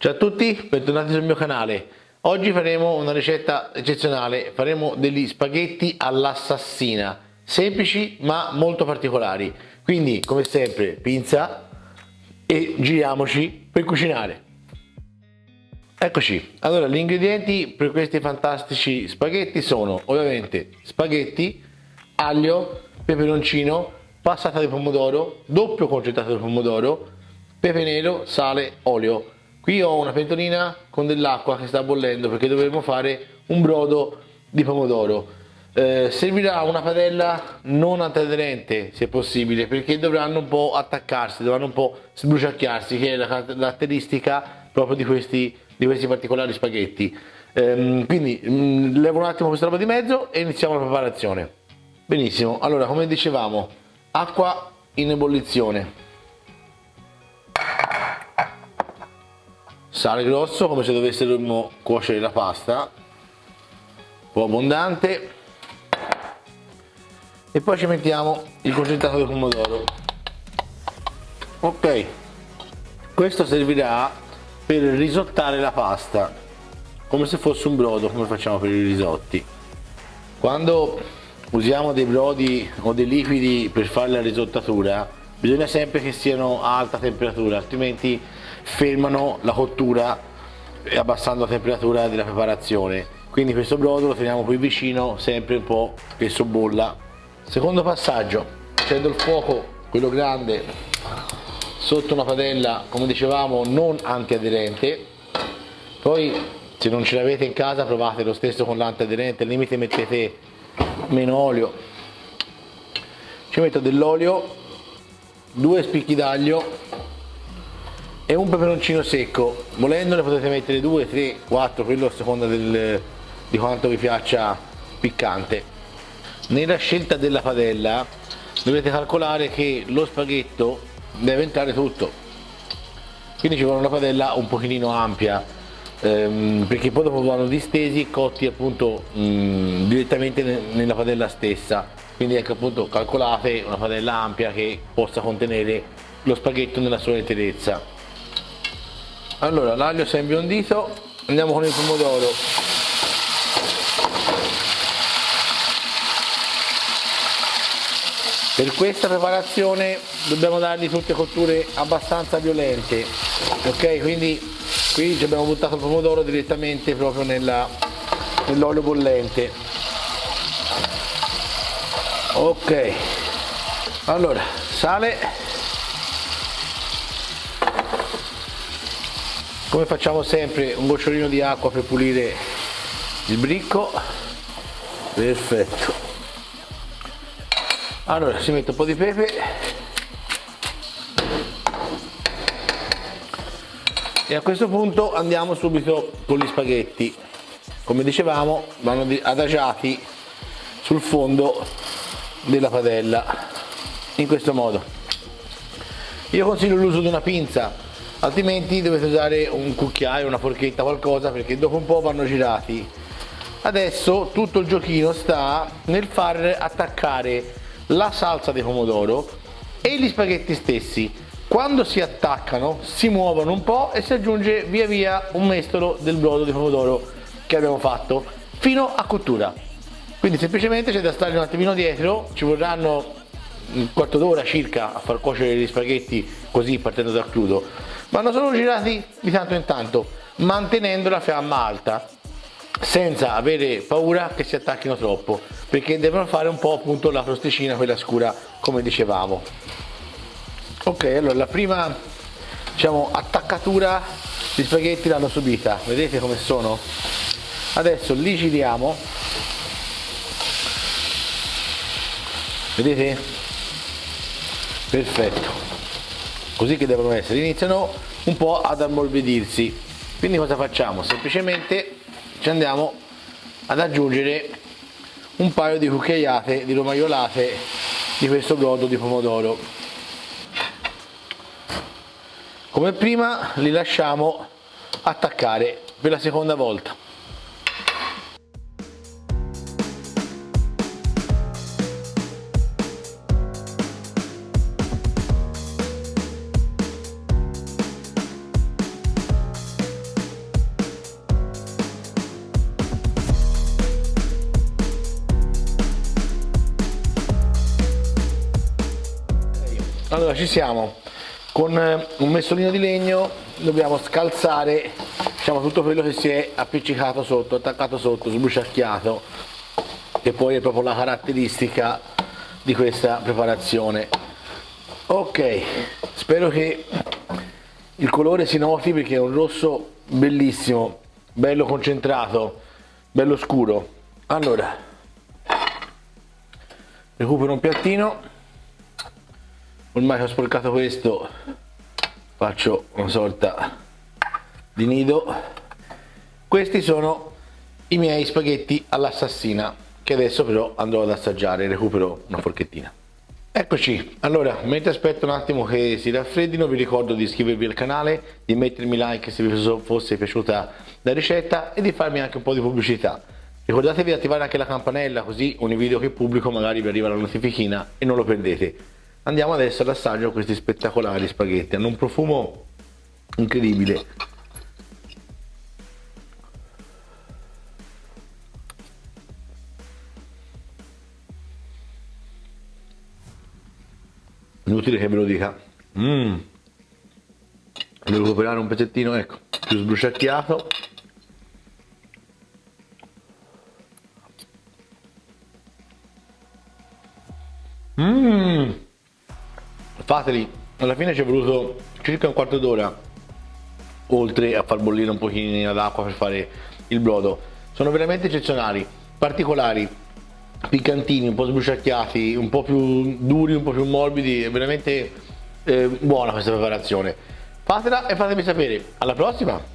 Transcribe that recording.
Ciao a tutti, bentornati sul mio canale. Oggi faremo una ricetta eccezionale, faremo degli spaghetti all'assassina, semplici ma molto particolari. Quindi, come sempre, pinza e giriamoci per cucinare. Eccoci, allora gli ingredienti per questi fantastici spaghetti sono ovviamente spaghetti, aglio, peperoncino, passata di pomodoro, doppio concentrato di pomodoro, pepe nero, sale, olio. Qui ho una pentolina con dell'acqua che sta bollendo perché dovremo fare un brodo di pomodoro. Servirà una padella non antiaderente se possibile, perché dovranno un po' attaccarsi, dovranno un po' sbruciacchiarsi, che è la caratteristica proprio di questi particolari spaghetti. Quindi levo un attimo questa roba di mezzo e iniziamo la preparazione. Benissimo, allora come dicevamo, acqua in ebollizione, sale grosso come se dovessimo cuocere la pasta, un po' abbondante, e poi ci mettiamo il concentrato di pomodoro. Ok, questo servirà per risottare la pasta come se fosse un brodo, come facciamo per i risotti. Quando usiamo dei brodi o dei liquidi per fare la risottatura bisogna sempre che siano a alta temperatura, altrimenti fermano la cottura abbassando la temperatura della preparazione. Quindi questo brodo lo teniamo qui vicino, sempre un po' che sobbolla. Secondo passaggio, accendo il fuoco, quello grande, sotto una padella, come dicevamo, non antiaderente. Poi se non ce l'avete in casa provate lo stesso con l'antiaderente, al limite mettete meno olio. Ci metto dell'olio, 2 spicchi d'aglio e un peperoncino secco. Volendo ne potete mettere 2, 3, 4, quello a seconda di quanto vi piaccia piccante. Nella scelta della padella dovete calcolare che lo spaghetto deve entrare tutto, quindi ci vuole una padella un pochino ampia, perché poi dopo vanno distesi e cotti appunto direttamente nella padella stessa. Quindi ecco, appunto, calcolate una padella ampia che possa contenere lo spaghetto nella sua interezza. Allora, l'aglio si è imbiondito, andiamo con il pomodoro. Per questa preparazione dobbiamo dargli tutte cotture abbastanza violente, ok? Quindi qui ci abbiamo buttato il pomodoro direttamente proprio nell'olio bollente. Ok, allora sale, come facciamo sempre, un gocciolino di acqua per pulire il bricco. Perfetto. Allora si mette un po' di pepe e a questo punto andiamo subito con gli spaghetti. Come dicevamo, vanno adagiati sul fondo della padella in questo modo. Io consiglio l'uso di una pinza, altrimenti dovete usare un cucchiaio, una forchetta, qualcosa, perché dopo un po' vanno girati. Adesso tutto il giochino sta nel far attaccare la salsa di pomodoro e gli spaghetti stessi. Quando si attaccano si muovono un po' e si aggiunge via via un mestolo del brodo di pomodoro che abbiamo fatto fino a cottura. Quindi semplicemente c'è da stare un attimino dietro, ci vorranno un quarto d'ora circa a far cuocere gli spaghetti così, partendo dal crudo. Vanno solo girati di tanto in tanto, mantenendo la fiamma alta, senza avere paura che si attacchino troppo, perché devono fare un po' appunto la crosticina, quella scura, come dicevamo. Ok, allora la prima, diciamo, attaccatura di spaghetti l'hanno subita, vedete come sono? Adesso li giriamo, vedete? Perfetto, così che devono essere, iniziano un po' ad ammorbidirsi. Quindi cosa facciamo? Semplicemente ci andiamo ad aggiungere un paio di cucchiaiate di romaiolate di questo brodo di pomodoro. Come prima li lasciamo attaccare per la seconda volta. Allora ci siamo, con un messolino di legno dobbiamo scalzare, diciamo, tutto quello che si è appiccicato sotto, attaccato sotto, sbruciacchiato, che poi è proprio la caratteristica di questa preparazione. Ok, spero che il colore si noti perché è un rosso bellissimo, bello concentrato, bello scuro. Allora, recupero un piattino. Ormai che ho sporcato questo, faccio una sorta di nido. Questi sono i miei spaghetti all'assassina, che adesso però andrò ad assaggiare. Recupero una forchettina. Eccoci, allora, mentre aspetto un attimo che si raffreddino, vi ricordo di iscrivervi al canale, di mettermi like se vi fosse piaciuta la ricetta e di farmi anche un po' di pubblicità. Ricordatevi di attivare anche la campanella, così ogni video che pubblico magari vi arriva la notifichina e non lo perdete. Andiamo adesso all'assaggio di questi spettacolari spaghetti, hanno un profumo incredibile. Inutile che ve lo dica. Devo recuperare un pezzettino, ecco, più sbruciacchiato. Fateli, alla fine ci è voluto circa un quarto d'ora, oltre a far bollire un pochino d'acqua per fare il brodo. Sono veramente eccezionali, particolari, piccantini, un po' sbruciacchiati, un po' più duri, un po' più morbidi. È veramente buona questa preparazione. Fatela e fatemi sapere. Alla prossima!